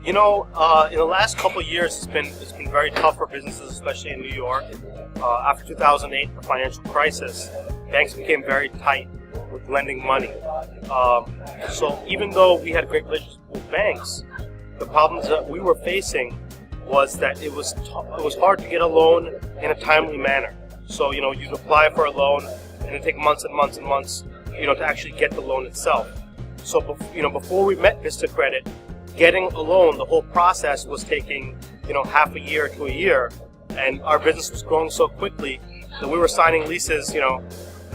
In the last couple of years, it's been very tough for businesses, especially in New York. After 2008, the financial crisis, banks became very tight with lending money. So even though we had great relationships with banks, the problems that we were facing was that it was hard to get a loan in a timely manner. So you'd apply for a loan, and it'd take months and months and months, to actually get the loan itself. So before we met Biz2Credit, getting a loan, the whole process was taking half a year to a year, and our business was growing so quickly that we were signing leases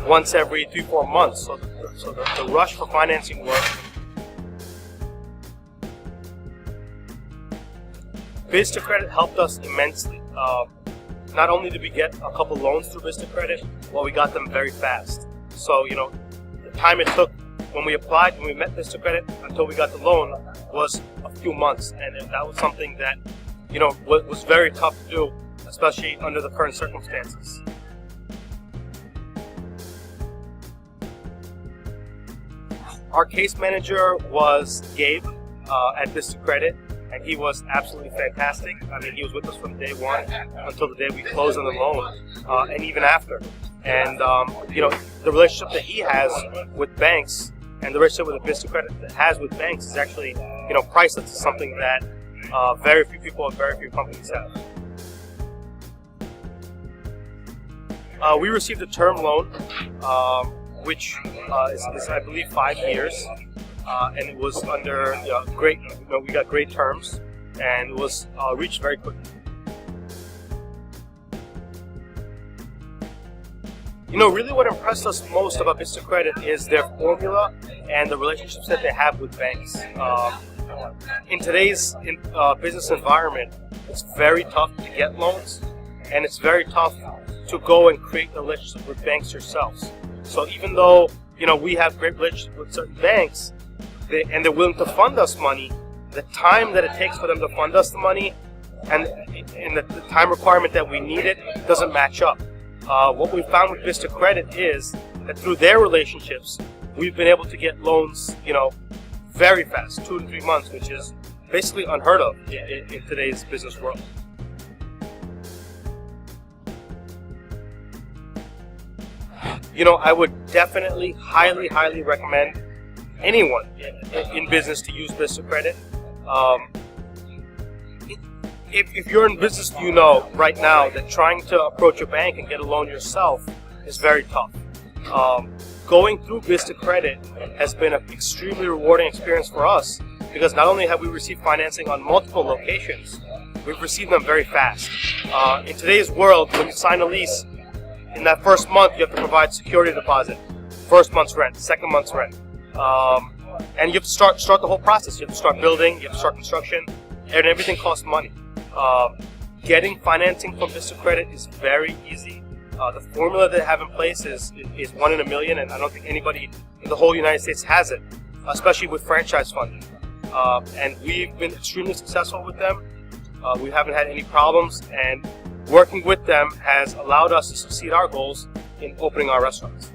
once every 3-4 months. So the rush for financing worked. Biz2Credit helped us immensely. Not only did we get a couple loans through Biz2Credit, well, we got them very fast. So the time it took when we applied, when we met Biz2Credit, until we got the loan was a few months, and that was something that was very tough to do, especially under the current circumstances. Our case manager was Gabe at Biz2Credit, and he was absolutely fantastic. I mean, he was with us from day one until the day we closed on the loan, and even after. And the relationship that he has with banks and the relationship with Biz2Credit has with banks is actually priceless. It's something that very few people and very few companies have. We received a term loan, which is I believe 5 years, and it was under great. We got great terms, and it was reached very quickly. Really what impressed us most about Biz2Credit is their formula and the relationships that they have with banks. In today's business environment, it's very tough to get loans, and it's very tough to go and create a relationship with banks yourselves. So even though we have great relationships with certain banks, and they're willing to fund us money, the time that it takes for them to fund us the money and the time requirement that we need it doesn't match up. What we found with Biz2Credit is that through their relationships, we've been able to get loans, very fast, 2 to 3 months, which is basically unheard of in today's business world. I would definitely, highly recommend anyone in business to use Biz2Credit. If you're in business, right now that trying to approach a bank and get a loan yourself is very tough. Going through Biz2Credit has been an extremely rewarding experience for us, because not only have we received financing on multiple locations, we've received them very fast. In today's world, when you sign a lease, in that first month you have to provide security deposit, first month's rent, second month's rent, and you have to start the whole process. You have to start building, you have to start construction, and everything costs money. Getting financing from Biz2Credit is very easy. The formula they have in place is 1 in a million, and I don't think anybody in the whole United States has it, especially with franchise funding. And we've been extremely successful with them. We haven't had any problems, and working with them has allowed us to succeed our goals in opening our restaurants.